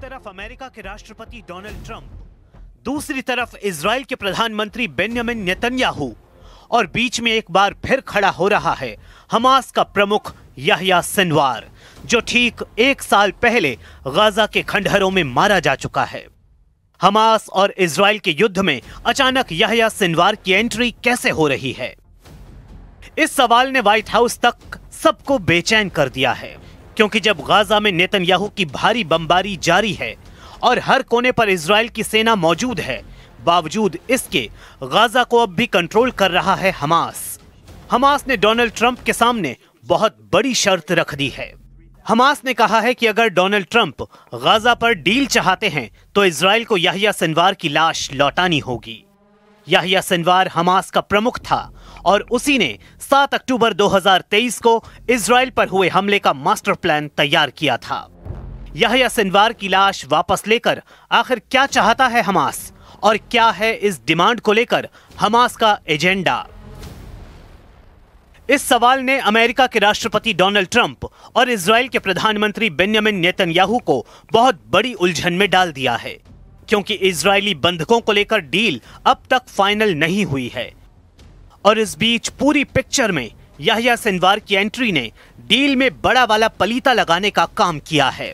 तरफ अमेरिका के राष्ट्रपति डोनाल्ड ट्रंप, दूसरी तरफ इजराइल के प्रधानमंत्री बेंजामिन नेतन्याहू और बीच में एक बार फिर खड़ा हो रहा है हमास का प्रमुख याह्या सिनवार, जो ठीक 1 साल पहले गाजा के खंडहरों में मारा जा चुका है। हमास और इजराइल के युद्ध में अचानक याह्या सिनवार की एंट्री कैसे हो रही है? इस सवाल ने व्हाइट हाउस तक सबको बेचैन कर दिया है, क्योंकि जब गाजा में नेतन्याहू की भारी बमबारी जारी है और हर कोने पर इजराइल की सेना मौजूद है, बावजूद इसके गाजा को अब भी कंट्रोल कर रहा है हमास। हमास ने डोनाल्ड ट्रंप के सामने बहुत बड़ी शर्त रख दी है। हमास ने कहा है कि अगर डोनाल्ड ट्रंप गाजा पर डील चाहते हैं तो इजराइल को याह्या सिनवार की लाश लौटानी होगी। याह्या सिनवार हमास का प्रमुख था और उसी ने 7 अक्टूबर 2023 को इजराइल पर हुए हमले का मास्टर प्लान तैयार किया था। याह्या सिनवार की लाश वापस लेकर आखिर क्या चाहता है हमास, और क्या है इस डिमांड को लेकर हमास का एजेंडा? इस सवाल ने अमेरिका के राष्ट्रपति डोनाल्ड ट्रंप और इजराइल के प्रधानमंत्री बेंजामिन नेतन्याहू को बहुत बड़ी उलझन में डाल दिया है, क्योंकि इजरायली बंधकों को लेकर डील अब तक फाइनल नहीं हुई है। और इस बीच पूरी पिक्चर में याह्या सिनवार की एंट्री ने डील में बड़ा वाला पलीता लगाने का काम किया है।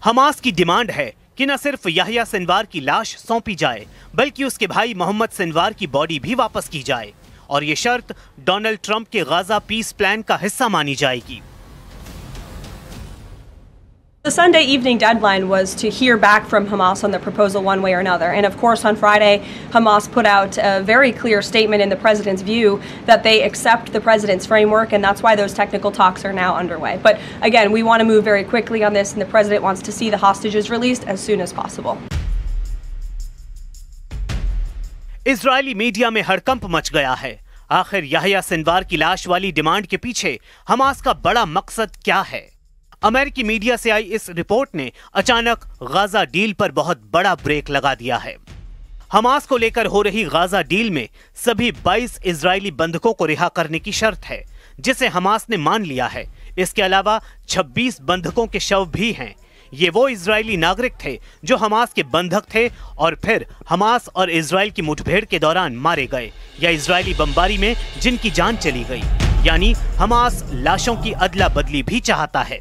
हमास की डिमांड है कि न सिर्फ याह्या सिनवार की लाश सौंपी जाए, बल्कि उसके भाई मोहम्मद सिनवार की बॉडी भी वापस की जाए, और ये शर्त डोनाल्ड ट्रंप के गाजा पीस प्लान का हिस्सा मानी जाएगी। The Sunday evening deadline was to hear back from Hamas on the proposal one way or another. And of course, on Friday, Hamas put out a very clear statement in the president's view that they accept the president's framework, and that's why those technical talks are now underway. But again, we want to move very quickly on this, and the president wants to see the hostages released as soon as possible. Israeli media में हड़कंप much गया है। आखिर Yahya Sinwar की लाश वाली demand के पीछे हमास का बड़ा मकसद क्या है? अमेरिकी मीडिया से आई इस रिपोर्ट ने अचानक गाजा डील पर बहुत बड़ा ब्रेक लगा दिया है। हमास को लेकर हो रही गाजा डील में सभी 22 इजरायली बंधकों को रिहा करने की शर्त है, जिसे हमास ने मान लिया है। इसके अलावा 26 बंधकों के शव भी हैं। ये वो इजरायली नागरिक थे जो हमास के बंधक थे और फिर हमास और इजराइल की मुठभेड़ के दौरान मारे गए या इजरायली बमबारी में जिनकी जान चली गई। यानी हमास लाशों की अदला बदली भी चाहता है।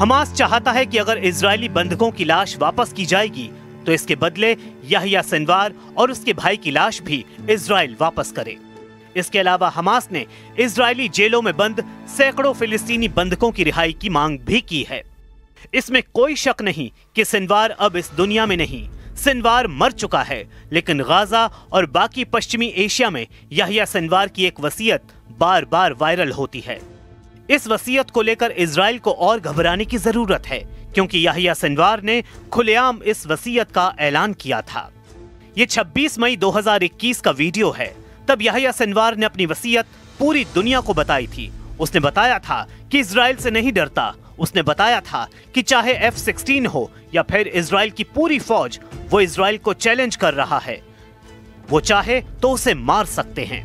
हमास चाहता है कि अगर इजरायली बंधकों की लाश वापस की जाएगी तो इसके बदले याह्या सिनवार और उसके भाई की लाश भी इजराइल वापस करे। इसके अलावा हमास ने इजरायली जेलों में बंद सैकड़ों फिलिस्तीनी बंधकों की रिहाई की मांग भी की है। इसमें कोई शक नहीं कि सिनवार अब इस दुनिया में नहीं। सिनवार मर चुका है, लेकिन गाजा और बाकी पश्चिमी एशिया में याह्या सिनवार की एक वसीयत बार बार वायरल होती है। इस वसीयत को लेकर इजराइल को और घबराने की जरूरत है, क्योंकि याह्या सिनवार ने खुलेआम इस वसीयत का ऐलान किया था। ये 26 मई 2021 का वीडियो है। तब याह्या सिनवार ने अपनी वसीयत पूरी दुनिया को बताई थी। उसने बताया था कि इजराइल से नहीं डरता। उसने बताया था कि चाहे F-16 हो या फिर इजराइल की पूरी फौज, वो इजराइल को चैलेंज कर रहा है। वो चाहे तो उसे मार सकते हैं।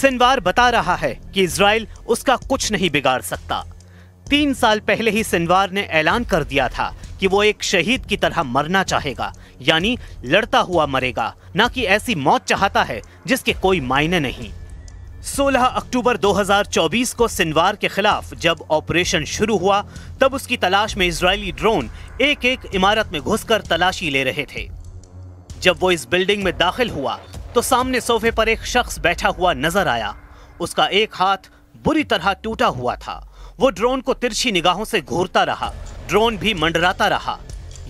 सिनवार बता रहा है कि इजराइल उसका कुछ नहीं बिगाड़ सकता। 3 साल पहले ही सिनवार ने ऐलान कर दिया था कि वो एक शहीद की तरह मरना चाहेगा, यानी लड़ता हुआ मरेगा, ना कि ऐसी मौत चाहता है जिसके कोई मायने नहीं। 16 अक्टूबर 2024 को सिनवार के खिलाफ जब ऑपरेशन शुरू हुआ, तब उसकी तलाश में इजरायली ड्रोन एक एक इमारत में घुसकर तलाशी ले रहे थे। जब वो इस बिल्डिंग में दाखिल हुआ तो सामने सोफे पर एक शख्स बैठा हुआ नजर आया। उसका एक हाथ बुरी तरह टूटा हुआ था। वो ड्रोन को तिरछी निगाहों से घूरता रहा। ड्रोन भी मंडराता रहा।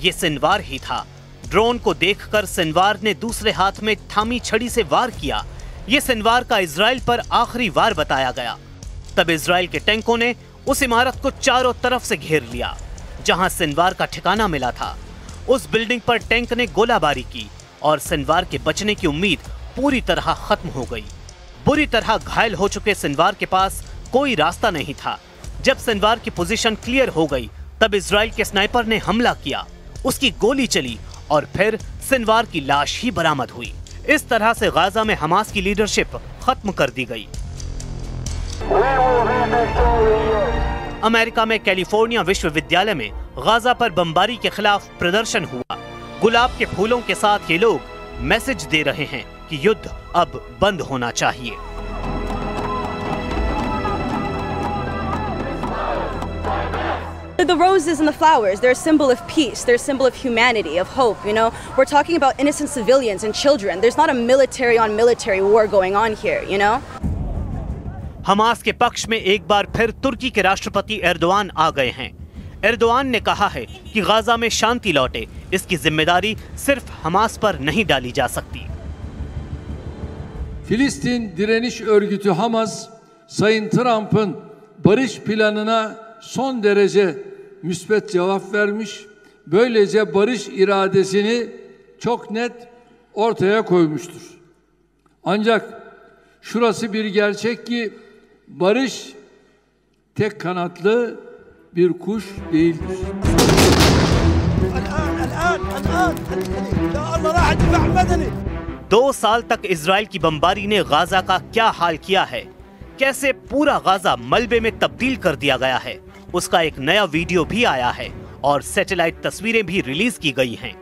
ये सिनवार ही था। ड्रोन को देखकर सिनवार ने दूसरे हाथ में थामी छड़ी से वार किया। ये सिनवार का इजराइल पर आखिरी वार बताया गया। तब इजराइल के टैंकों ने उस इमारत को चारों तरफ से घेर लिया जहां सिनवार का ठिकाना मिला था। उस बिल्डिंग पर टैंक ने गोलाबारी की और सिनवार के बचने की उम्मीद पूरी तरह खत्म हो गई। बुरी तरह घायल हो चुके सिनवार के पास कोई रास्ता नहीं था। जब सिनवार की पोजीशन क्लियर हो गई तब इजराइल के स्नाइपर ने हमला किया। उसकी गोली चली और फिर सिनवार की लाश ही बरामद हुई। इस तरह से गाजा में हमास की लीडरशिप खत्म कर दी गई। अमेरिका में कैलिफोर्निया विश्वविद्यालय में गाजा पर बमबारी के खिलाफ प्रदर्शन हुआ। गुलाब के फूलों के साथ ये लोग मैसेज दे रहे हैं कि युद्ध अब बंद होना चाहिए। The roses and the flowers, they're a symbol of peace, they're a symbol of humanity, of hope, you know. We're talking about innocent civilians and children. There's not a military on military war going on here, you know. Hamas के पक्ष में एक बार फिर तुर्की के राष्ट्रपति Erdogan आ गए हैं। Erdogan ने कहा है कि गाजा में शांति लौटे, इसकी जिम्मेदारी सिर्फ हमास पर नहीं डाली जा सकती। Filistin Direniş Örgütü Hamas, Sayın Trump'ın barış planına son derece müspet cevap vermiş. Böylece barış iradesini çok net ortaya koymuştur. Ancak şurası bir gerçek ki barış tek kanatlı bir kuş değildir. 2 साल तक Israel की बमबारी ने Gaza का क्या हाल किया है, कैसे पूरा गाजा मलबे में तब्दील कर दिया गया है, उसका एक नया वीडियो भी आया है और सैटेलाइट तस्वीरें भी रिलीज की गई हैं।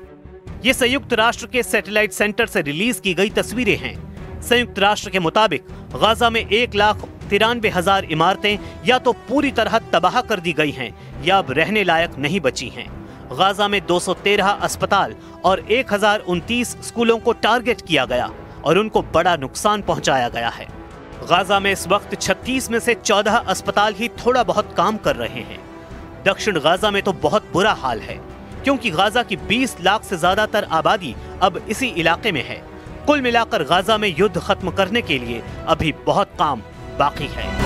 ये संयुक्त राष्ट्र के सैटेलाइट सेंटर से रिलीज की गई तस्वीरें हैं। संयुक्त राष्ट्र के मुताबिक गाजा में 1,93,000 इमारतें या तो पूरी तरह तबाह कर दी गई हैं या अब रहने लायक नहीं बची हैं। गाजा में 213 अस्पताल और 1029 स्कूलों को टारगेट किया गया और उनको बड़ा नुकसान पहुंचाया गया है। गाजा में इस वक्त 36 में से 14 अस्पताल ही थोड़ा बहुत काम कर रहे हैं। दक्षिण गाजा में तो बहुत बुरा हाल है क्योंकि गाजा की 20 लाख से ज्यादातर आबादी अब इसी इलाके में है। कुल मिलाकर गाजा में युद्ध खत्म करने के लिए अभी बहुत काम बाकी है।